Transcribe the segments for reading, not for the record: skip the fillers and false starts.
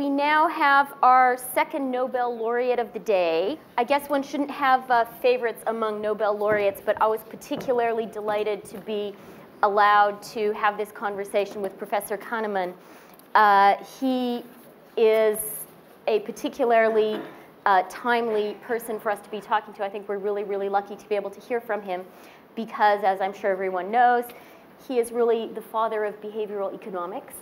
we now have our second Nobel laureate of the day. I guess one shouldn't have favorites among Nobel laureates, but I was particularly delighted to be allowed to have this conversation with Professor Kahneman. He is a particularly timely person for us to be talking to. I think we're really, really lucky to be able to hear from him because, as I'm sure everyone knows, he is really the father of behavioral economics.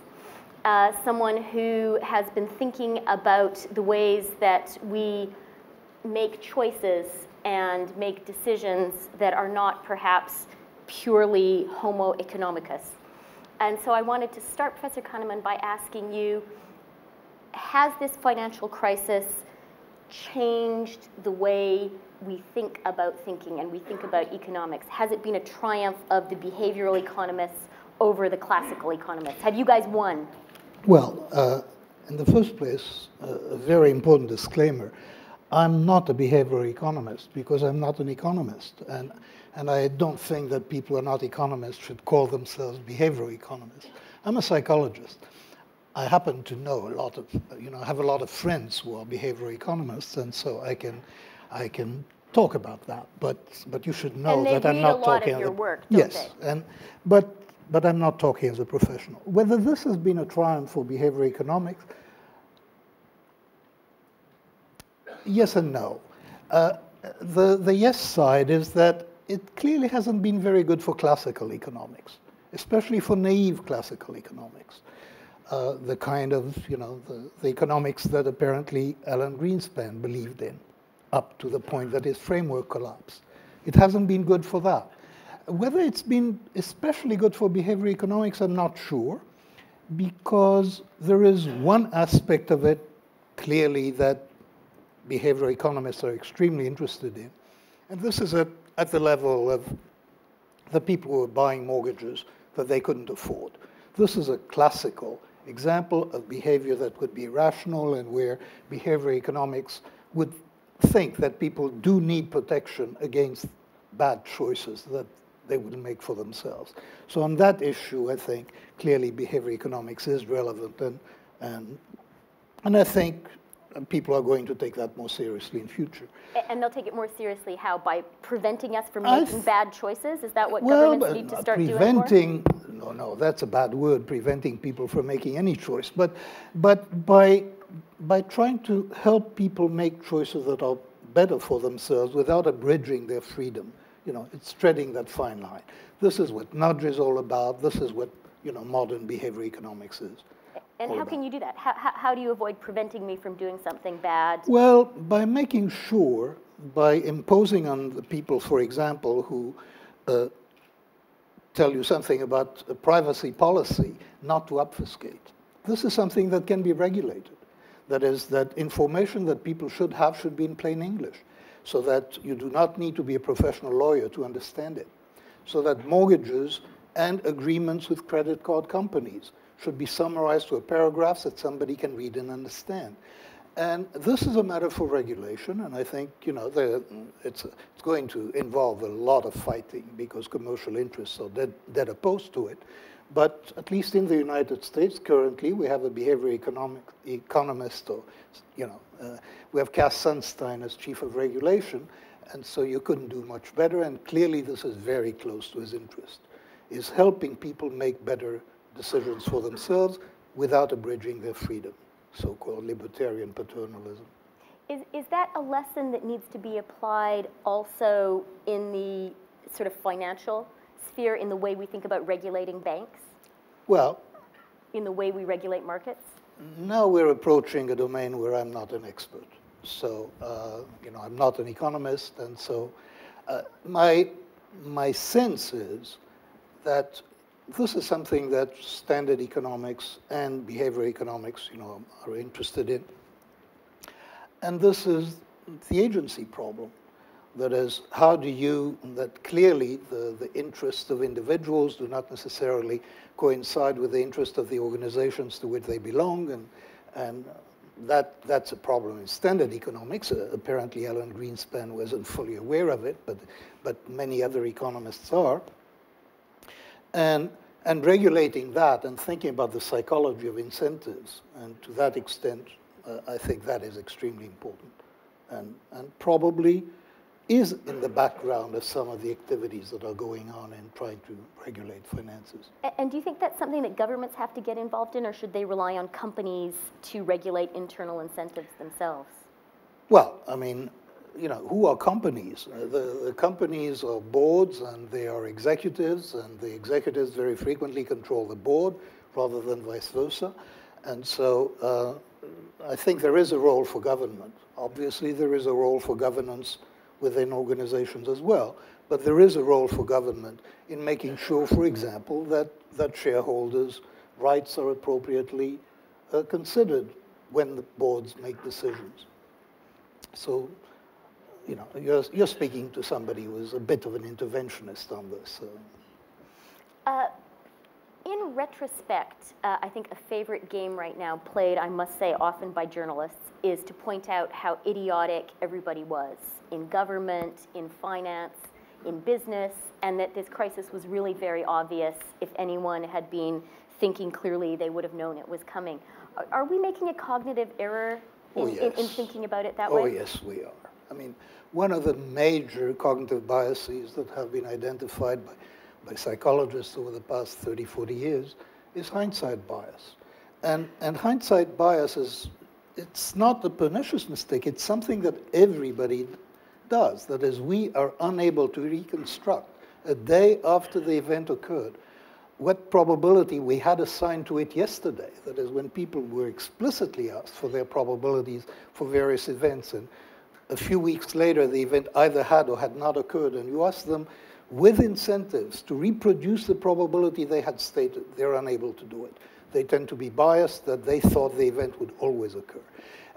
Someone who has been thinking about the ways that we make choices and make decisions that are not perhaps purely homo economicus. And so I wanted to start, Professor Kahneman, by asking you, has this financial crisis changed the way we think about thinking and we think about economics? Has it been a triumph of the behavioral economists over the classical economists? Have you guys won? Well, in the first place, a very important disclaimer. I'm not a behavioral economist because I'm not an economist. And I don't think that people who are not economists should call themselves behavioral economists. I'm a psychologist. I happen to know a lot of, I have a lot of friends who are behavioral economists, and so I can talk about that. But you should know that I'm not talking. And they read a lot of your work, don't they? Yes, but I'm not talking as a professional. Whether this has been a triumph for behavioral economics, yes and no. The yes side is that it clearly hasn't been very good for classical economics, especially for naive classical economics. The kind of, the economics that apparently Alan Greenspan believed in, up to the point that his framework collapsed. It hasn't been good for that. Whether it's been especially good for behavioral economics, I'm not sure, because there is one aspect of it, clearly, that behavioral economists are extremely interested in, and this is at the level of the people who are buying mortgages that they couldn't afford. This is a classical example of behavior that would be rational and where behavioral economics would think that people do need protection against bad choices that they would make for themselves. So on that issue, I think clearly behavioral economics is relevant, and I think people are going to take that more seriously in future. And they'll take it more seriously how? By preventing us from making bad choices? Is that what governments need to start doing more? No, that's a bad word, preventing people from making any choice. But by trying to help people make choices that are better for themselves without abridging their freedom. It's treading that fine line. This is what nudge is all about. This is what modern behavioral economics is. And how can you do that? How do you avoid preventing me from doing something bad? Well, by making sure, by imposing on the people, for example, who tell you something about a privacy policy, not to obfuscate. This is something that can be regulated. That is, that information that people should have should be in plain English, so that you do not need to be a professional lawyer to understand it. So that mortgages and agreements with credit card companies should be summarized to a paragraph that somebody can read and understand. And this is a matter for regulation, and I think it's going to involve a lot of fighting because commercial interests are dead opposed to it. But at least in the United States, currently, we have a behavioral economist, or we have Cass Sunstein as chief of regulation, and so you couldn't do much better. And clearly, this is very close to his interest: is helping people make better decisions for themselves without abridging their freedom, so-called libertarian paternalism. Is that a lesson that needs to be applied also in the sort of financial sphere, in the way we think about regulating banks? Well, in the way we regulate markets? Now we're approaching a domain where I'm not an expert. So, I'm not an economist, and so my sense is that this is something that standard economics and behavioral economics, are interested in. And this is the agency problem. That is, how do that clearly the interests of individuals do not necessarily coincide with the interest of the organizations to which they belong, and that's a problem in standard economics. Apparently Alan Greenspan wasn't fully aware of it, but many other economists are. And And regulating that and thinking about the psychology of incentives, and to that extent, I think that is extremely important, and probably is in the background of some of the activities that are going on in trying to regulate finances. And do you think that's something that governments have to get involved in, or should they rely on companies to regulate internal incentives themselves? Well, I mean, you know, who are companies? The companies are boards, and they are executives, and the executives very frequently control the board rather than vice versa. And so I think there is a role for government. Obviously, there is a role for governance within organizations as well, but there is a role for government in making sure, for example, that shareholders' rights are appropriately considered when the boards make decisions. So, you know, you're speaking to somebody who is a bit of an interventionist on this. In retrospect, I think a favorite game right now, played, I must say, often by journalists, is to point out how idiotic everybody was in government, in finance, in business, and that this crisis was really very obvious. If anyone had been thinking clearly, they would have known it was coming. Are we making a cognitive error in thinking about it that way? Oh, yes, we are. I mean, one of the major cognitive biases that have been identified by psychologists over the past 30, 40 years is hindsight bias. And hindsight bias it's not a pernicious mistake, it's something that everybody does. That is, we are unable to reconstruct a day after the event occurred what probability we had assigned to it yesterday. That is, when people were explicitly asked for their probabilities for various events, and a few weeks later the event either had or had not occurred, and you ask them with incentives to reproduce the probability they had stated, they're unable to do it. They tend to be biased that they thought the event would always occur.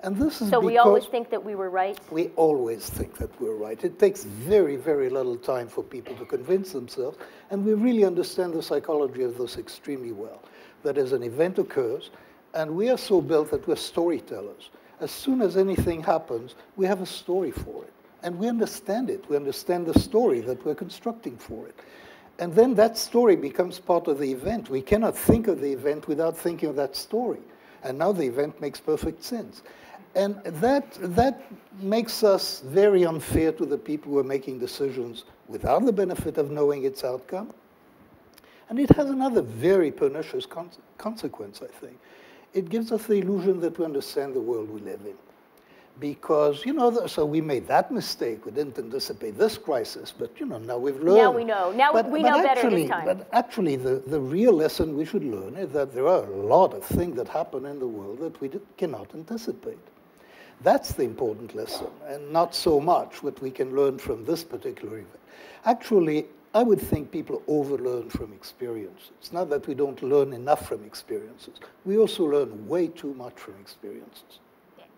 And this is so we always think that we were right? We always think that we're right. It takes very, very little time for people to convince themselves, and we really understand the psychology of this extremely well. That is, an event occurs, and we are so built that we're storytellers. As soon as anything happens, we have a story for it, and we understand it. We understand the story that we're constructing for it. And then that story becomes part of the event. We cannot think of the event without thinking of that story. And now the event makes perfect sense. And that makes us very unfair to the people who are making decisions without the benefit of knowing its outcome. And it has another very pernicious consequence, I think. It gives us the illusion that we understand the world we live in. Because, you know, so we made that mistake. We didn't anticipate this crisis, but, you know, now we've learned. Now we know. Now we know better this time. But actually, the real lesson we should learn is that there are a lot of things that happen in the world that we cannot anticipate. That's the important lesson, and not so much what we can learn from this particular event. Actually, I would think people overlearn from experience. It's not that we don't learn enough from experiences. We also learn way too much from experiences.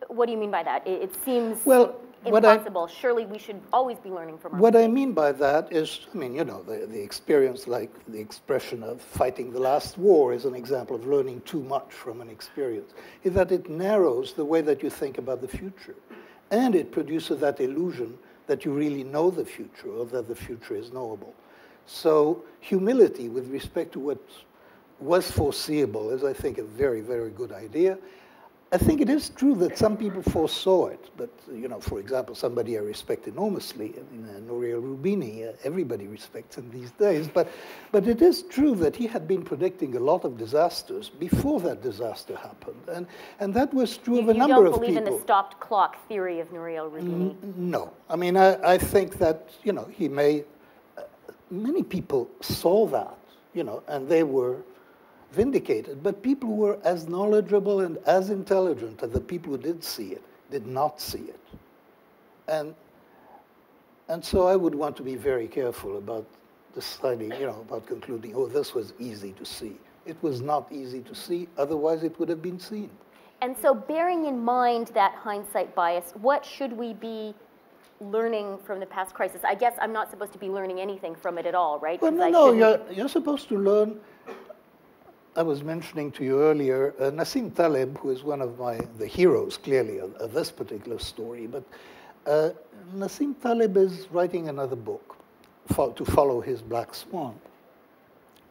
What do you mean by that? It seems Well, impossible. Surely we should always be learning from our What mistakes. I mean by that is, I mean, you know, the experience, like the expression of fighting the last war is an example of learning too much from an experience, is that it narrows the way that you think about the future. And it produces that illusion that you really know the future, or that the future is knowable. So humility with respect to what was foreseeable is, I think, a very, very good idea. I think it is true that some people foresaw it, but, you know, for example, somebody I respect enormously, I mean, Nouriel Roubini, everybody respects him these days, but it is true that he had been predicting a lot of disasters before that disaster happened, and that was true of a number of people. You don't believe in the stopped clock theory of Nouriel Roubini? No. I mean, I think that, you know, he may, many people saw that, you know, and they were vindicated, but people who were as knowledgeable and as intelligent as the people who did see it did not see it. And so I would want to be very careful about deciding, you know, about concluding, oh, this was easy to see. It was not easy to see, otherwise it would have been seen. And so bearing in mind that hindsight bias, what should we be learning from the past crisis? I guess I'm not supposed to be learning anything from it at all, right? Well, no, you're supposed to learn. I was mentioning to you earlier, Nassim Taleb, who is one of the heroes, clearly, of this particular story. But Nassim Taleb is writing another book to follow his Black Swan.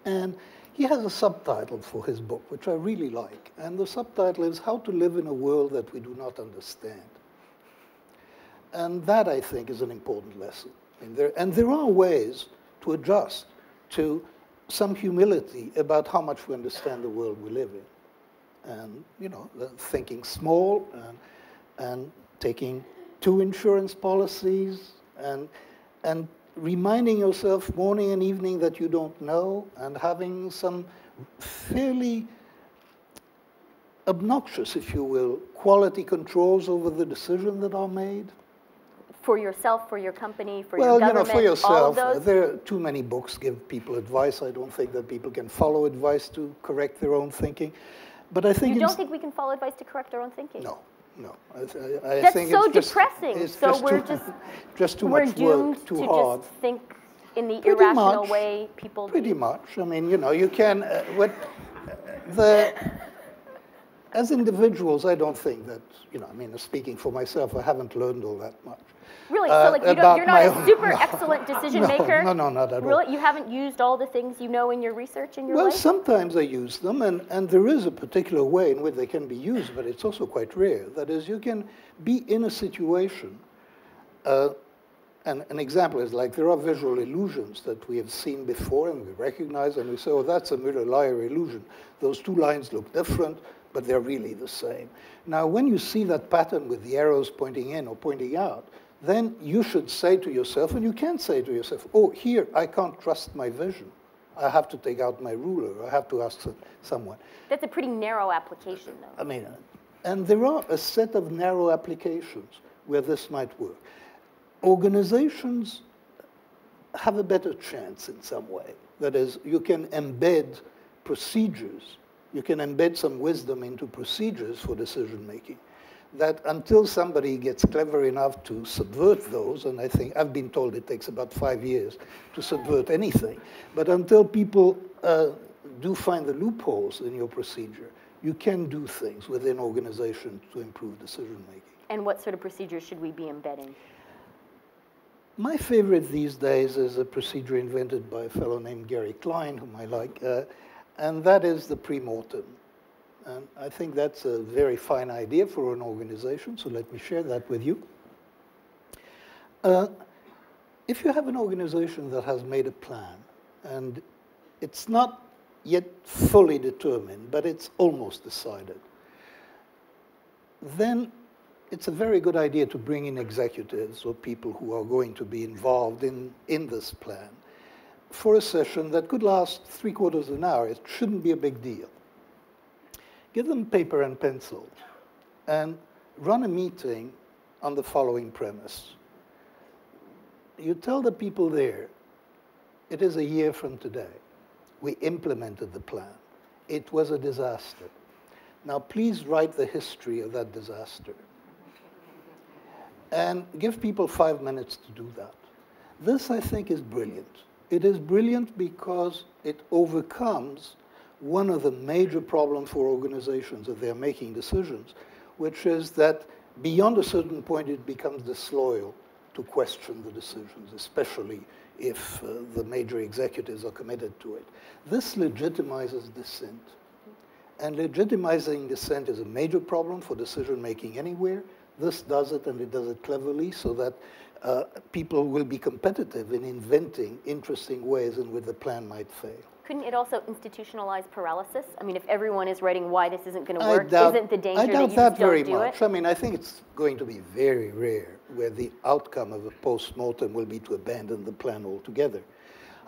And He has a subtitle for his book, which I really like. And the subtitle is How to Live in a World That We Do Not Understand. And that, I think, is an important lesson. And there are ways to adjust to some humility about how much we understand the world we live in. And, thinking small and taking 2 insurance policies and reminding yourself morning and evening that you don't know, and having some fairly obnoxious, if you will, quality controls over the decisions that are made. For yourself, for your company, for your government, for yourself, all of those? There are too many books give people advice. I don't think that people can follow advice to correct their own thinking. But I think you don't think we can follow advice to correct our own thinking? No. That's think so it's depressing. It's so just we're too, just just too we're much doomed work, too to hard. just think in the Pretty irrational much, way people do. Pretty much. I mean, you can. As individuals, I don't think that. Speaking for myself, I haven't learned all that much. Really? So you're not a super excellent decision maker? No, not at all. Really? You haven't used all the things you know in your research in your life? Well, sometimes I use them, and there is a particular way in which they can be used, but it's also quite rare. That is, you can be in a situation, and an example is like there are visual illusions that we have seen before and we recognize, and we say, oh, that's a Müller-Lyer illusion. Those 2 lines look different, but they're really the same. Now, when you see that pattern with the arrows pointing in or pointing out, then you should say to yourself, and you can say to yourself, oh, here, I can't trust my vision. I have to take out my ruler. I have to ask someone. That's a pretty narrow application, though. And there are a set of narrow applications where this might work. Organizations have a better chance in some way. That is, you can embed procedures. You can embed some wisdom into procedures for decision making. That until somebody gets clever enough to subvert those, and I think I've been told it takes about 5 years to subvert anything, but until people do find the loopholes in your procedure, you can do things within organizations to improve decision making. And what sort of procedures should we be embedding? My favorite these days is a procedure invented by a fellow named Gary Klein, whom I like, and that is the pre-mortem. And I think that's a very fine idea for an organization, so let me share that with you. If you have an organization that has made a plan, and it's not yet fully determined, but it's almost decided, then it's a very good idea to bring in executives or people who are going to be involved in this plan for a session that could last 3/4 of an hour. It shouldn't be a big deal. Give them paper and pencil and run a meeting on the following premise. You tell the people there, it is a year from today. We implemented the plan. It was a disaster. Now, please write the history of that disaster. And give people 5 minutes to do that. This, I think, is brilliant. It is brilliant because it overcomes one of the major problems for organizations that they're making decisions, which is that beyond a certain point, it becomes disloyal to question the decisions, especially if the major executives are committed to it. This legitimizes dissent. And legitimizing dissent is a major problem for decision-making anywhere. This does it, and it does it cleverly, so that people will be competitive in inventing interesting ways in which the plan might fail. Couldn't it also institutionalize paralysis? I mean, if everyone is writing why this isn't going to work, isn't the danger that you just don't do it? I doubt that very much. I mean, I think it's going to be very rare where the outcome of a post-mortem will be to abandon the plan altogether.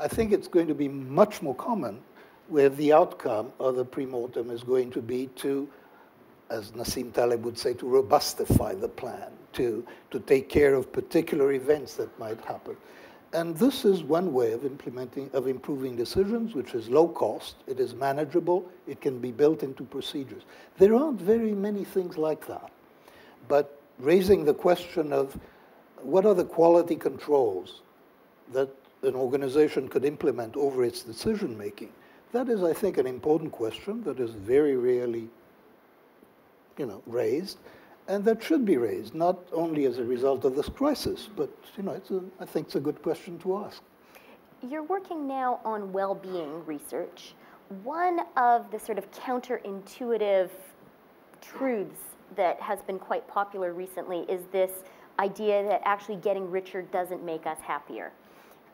I think it's going to be much more common where the outcome of the pre-mortem is going to be to, as Nassim Taleb would say, to robustify the plan, to take care of particular events that might happen. And this is one way of improving decisions, which is low cost, it is manageable, it can be built into procedures. There aren't very many things like that. But raising the question of what are the quality controls that an organization could implement over its decision making, that is, I think, an important question that is very rarely raised. And that should be raised, not only as a result of this crisis, but I think it's a good question to ask. You're working now on well-being research. One of the sort of counterintuitive truths that has been quite popular recently is this idea that actually getting richer doesn't make us happier.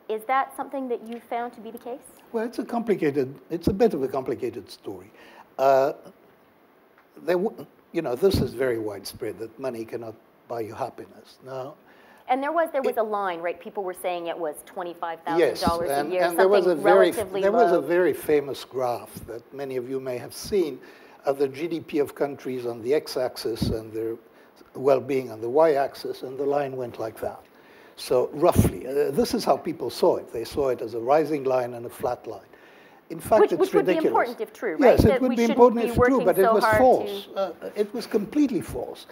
Is that something that you found to be the case? Well, it's a bit of a complicated story. This is very widespread, that money cannot buy you happiness. Now, and there was a line, right? People were saying it was $25,000 yes, a year, and there was a low. very famous graph that many of you may have seen of the GDP of countries on the x-axis and their well-being on the y-axis, and the line went like that. So roughly, this is how people saw it. They saw it as a rising line and a flat line. In fact, which would be important if true, right? Yes, it would be important if true, but it was false. It was completely false.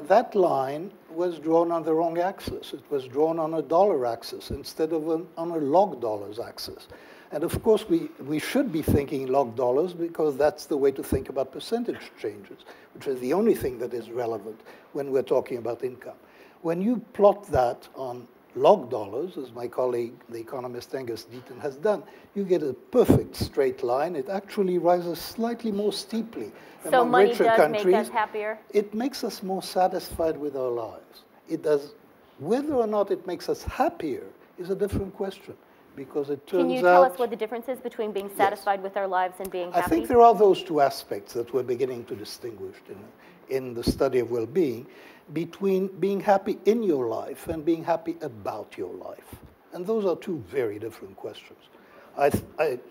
That line was drawn on the wrong axis. It was drawn on a dollar axis instead of on a log dollars axis. And of course, we should be thinking log dollars because that's the way to think about percentage changes, which is the only thing that is relevant when we're talking about income. When you plot that on log dollars, as my colleague, the economist Angus Deaton, has done, you get a perfect straight line. It actually rises slightly more steeply. So among money richer does countries, make us happier? It makes us more satisfied with our lives. It does. Whether or not it makes us happier is a different question, because it turns out... Can you tell us what the difference is between being satisfied with our lives and being happy? I think there are those two aspects that we're beginning to distinguish in the study of well-being, between being happy in your life and being happy about your life. And those are two very different questions. I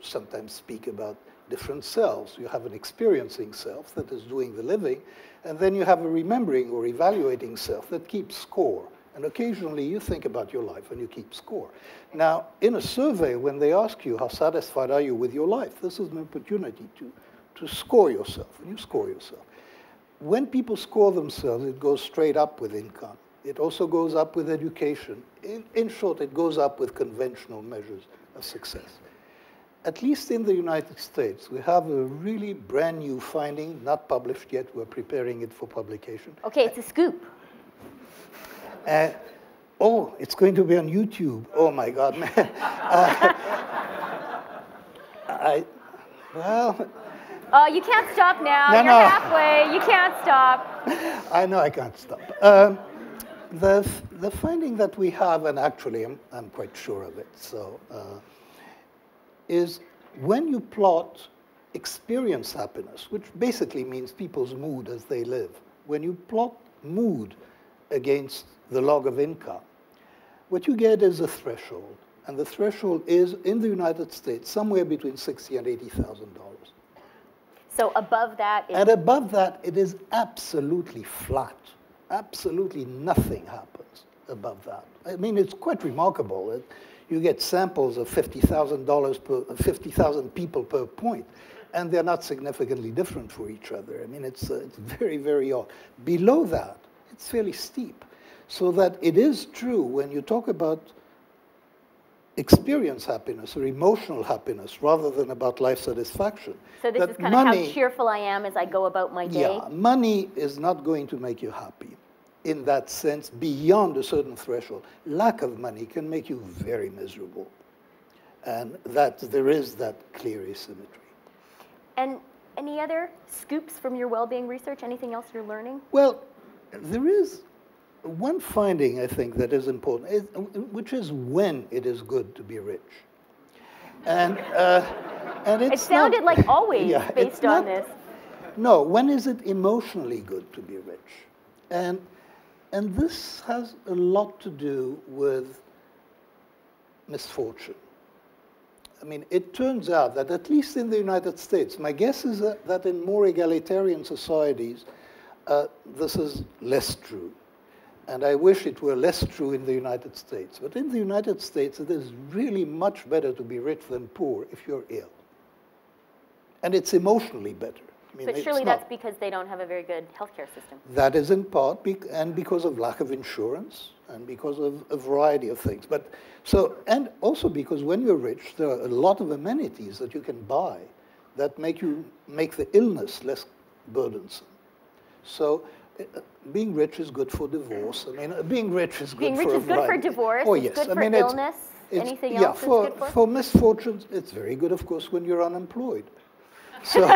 sometimes speak about different selves. You have an experiencing self that is doing the living, and then you have a remembering or evaluating self that keeps score. And occasionally you think about your life and you keep score. Now, in a survey, when they ask you how satisfied are you with your life, this is an opportunity to score yourself, and you score yourself. When people score themselves, it goes straight up with income. It also goes up with education. In short, it goes up with conventional measures of success. At least in the United States, we have a really brand new finding, not published yet. We're preparing it for publication. Okay, it's a scoop. Oh, it's going to be on YouTube. Oh, my God. Well... Oh, you can't stop now. No, You're halfway. You can't stop. I know I can't stop. The finding that we have, and actually I'm quite sure of it, so is when you plot experience happiness, which basically means people's mood as they live, when you plot mood against the log of income, what you get is a threshold. And the threshold is, in the United States, somewhere between $60,000 and $80,000. So above that is... And above that, it is absolutely flat. Absolutely nothing happens above that. I mean, it's quite remarkable. You get samples of $50,000 people per point, and they're not significantly different for each other. I mean, it's very, very odd. Below that, it's fairly steep. So that it is true when you talk about experience happiness or emotional happiness rather than about life satisfaction. So this is kind of how cheerful I am as I go about my day? Yeah, money is not going to make you happy in that sense beyond a certain threshold. Lack of money can make you very miserable. And there is that clear asymmetry. And any other scoops from your well-being research? Anything else you're learning? Well, there is one finding, I think, that is important, which is when it is good to be rich. And it sounded like always based on this. No, when is it emotionally good to be rich? And this has a lot to do with misfortune. I mean, it turns out that at least in the United States, my guess is that in more egalitarian societies, this is less true. And I wish it were less true in the United States. But in the United States, it is really much better to be rich than poor if you're ill. And it's emotionally better. I mean, but surely that's because they don't have a very good healthcare system. That is in part, and because of lack of insurance, and because of a variety of things. And also because when you're rich, there are a lot of amenities that you can buy that make the illness less burdensome. So being rich is good for divorce. I mean, being rich is good for Being rich is good for divorce. Oh, it's yes. good for illness. Anything else is good for? For misfortunes, it's very good, of course, when you're unemployed. So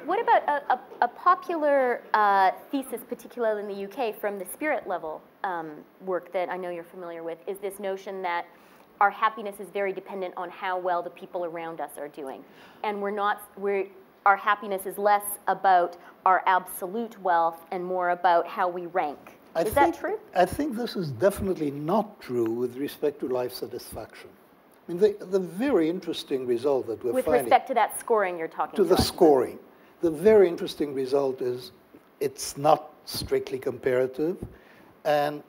What about a popular thesis, particularly in the UK, from the spirit level work that I know you're familiar with, is this notion that our happiness is very dependent on how well the people around us are doing. And our happiness is less about our absolute wealth and more about how we rank. Is that true? I think this is definitely not true with respect to life satisfaction. I mean, the very interesting result that we're finding... With respect to that scoring you're talking about. To the scoring. The very interesting result is it's not strictly comparative. And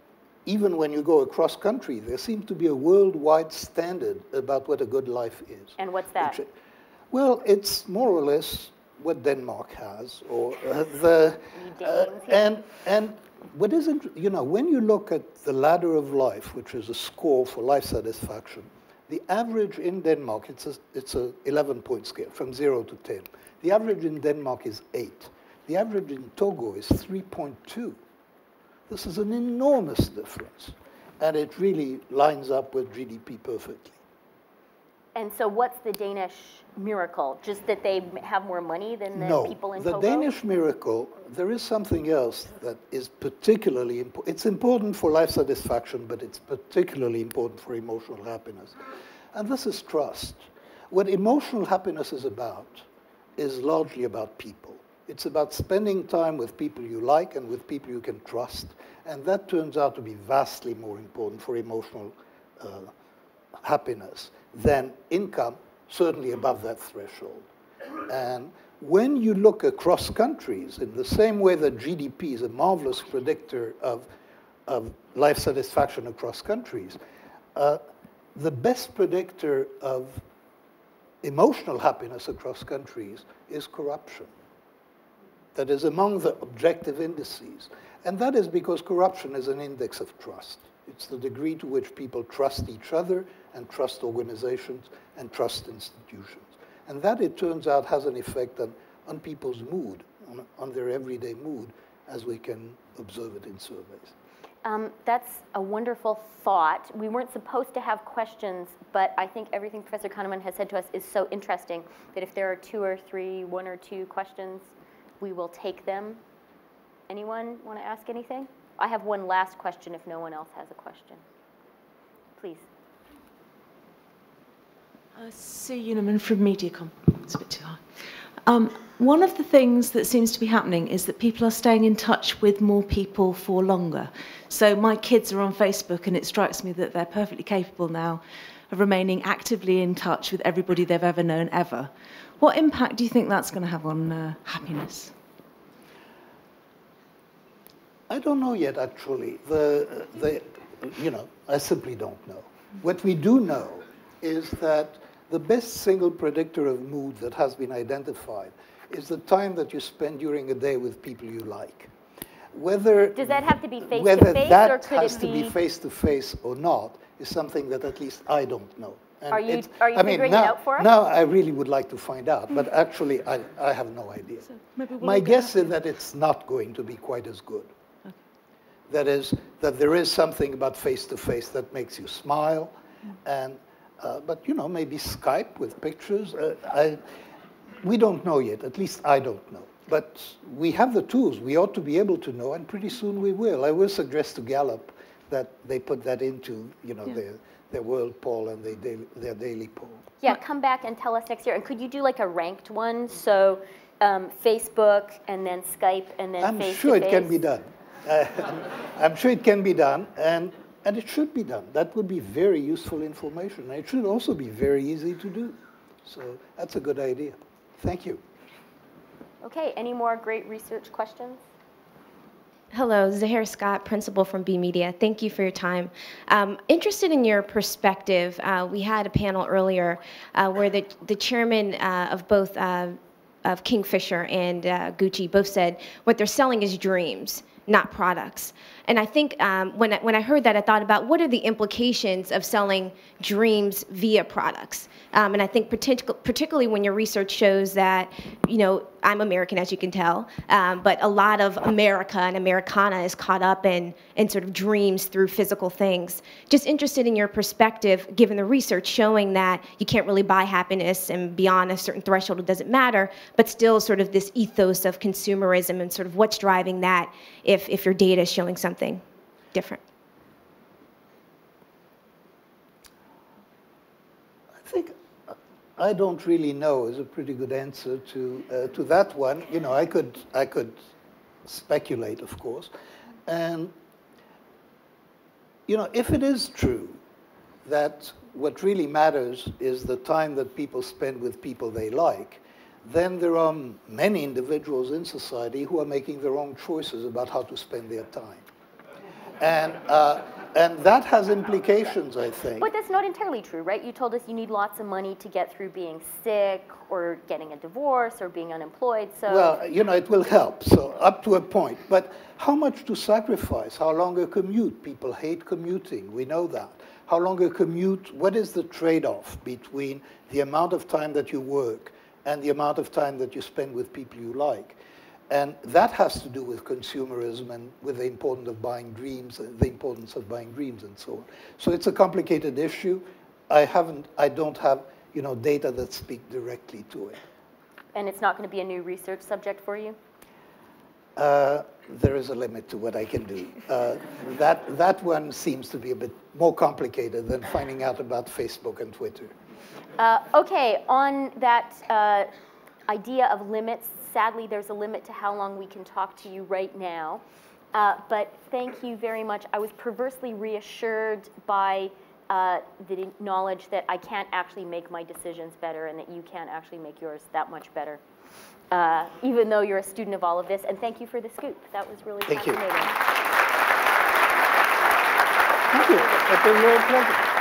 even when you go across country, there seems to be a worldwide standard about what a good life is. And what's that? Well, it's more or less what Denmark has, or and what isn't, you know, when you look at the ladder of life, which is a score for life satisfaction, the average in Denmark, it's a 11-point scale from 0 to 10. The average in Denmark is 8. The average in Togo is 3.2. This is an enormous difference, and it really lines up with GDP perfectly. And so what's the Danish miracle? Just that they have more money than the people in Togo? No, the Danish miracle, there is something else that is particularly important. It's important for life satisfaction, but it's particularly important for emotional happiness. And this is trust. What emotional happiness is largely about people. It's about spending time with people you like and with people you can trust. And that turns out to be vastly more important for emotional happiness than income, certainly above that threshold. And when you look across countries, in the same way that GDP is a marvelous predictor of life satisfaction across countries, the best predictor of emotional happiness across countries is corruption. That is among the objective indices. And that is because corruption is an index of trust. It's the degree to which people trust each other and trust organizations and trust institutions. And that, it turns out, has an effect on people's mood, on their everyday mood, as we can observe it in surveys. That's a wonderful thought. We weren't supposed to have questions, but I think everything Professor Kahneman has said to us is so interesting that if there are one or two questions, we will take them. Anyone want to ask anything? I have one last question if no one else has a question. Please. Sue Uniman from Mediacom. It's a bit too high. One of the things that seems to be happening is that people are staying in touch with more people for longer. So my kids are on Facebook, and it strikes me that they're perfectly capable now of remaining actively in touch with everybody they've ever known ever. What impact do you think that's going to have on happiness? I don't know yet, actually. I simply don't know. What we do know is that the best single predictor of mood that has been identified is the time that you spend during a day with people you like. Does that have to be face-to-face, whether that or could has it to be face-to-face or not is something that at least I don't know. And are you figuring it out for us? Now I really would like to find out, but actually I have no idea. So my guess is that it's not going to be quite as good. Okay. That is, that there is something about face-to-face that makes you smile, and but maybe Skype with pictures. We don't know yet, at least I don't know. But we have the tools. We ought to be able to know, and pretty soon we will. I will suggest to Gallup that they put that into their world poll and their daily poll. Yeah, come back and tell us next year. And could you do like a ranked one? So Facebook and then Skype and then face-to-face? I'm sure it can be done. I'm sure it can be done, and it should be done. That would be very useful information. And it should also be very easy to do. So that's a good idea. Thank you. Okay, any more great research questions? Hello, Zahir Scott, principal from B Media. Thank you for your time. Interested in your perspective, we had a panel earlier where the chairman of both of Kingfisher and Gucci both said what they're selling is dreams. not products. And I think when I heard that, I thought about what are the implications of selling dreams via products. And I think particularly when your research shows that, you know, I'm American, as you can tell, but a lot of America and Americana is caught up in sort of dreams through physical things. Just interested in your perspective, given the research showing that you can't really buy happiness and beyond a certain threshold it doesn't matter, but still sort of this ethos of consumerism and sort of what's driving that if your data is showing something different. I think I don't really know is a pretty good answer to that one. You know, I could speculate, of course, and you know, if it is true that what really matters is the time that people spend with people they like, then there are many individuals in society who are making their own choices about how to spend their time. And that has implications, I think. But that's not entirely true, right? You told us you need lots of money to get through being sick or getting a divorce or being unemployed, so... Well, you know, it will help, so up to a point. But how much to sacrifice? How long a commute? People hate commuting, we know that. How long a commute? What is the trade-off between the amount of time that you work and the amount of time that you spend with people you like? And that has to do with consumerism and with the importance of buying dreams, and so on. So it's a complicated issue. I don't have, you know, data that speak directly to it. And it's not going to be a new research subject for you? There is a limit to what I can do. That one seems to be a bit more complicated than finding out about Facebook and Twitter. Okay, on that idea of limits, sadly, there's a limit to how long we can talk to you right now. But thank you very much. I was perversely reassured by the knowledge that I can't actually make my decisions better and that you can't actually make yours that much better, even though you're a student of all of this. And thank you for the scoop. That was really fascinating. Thank you. It was a real pleasure.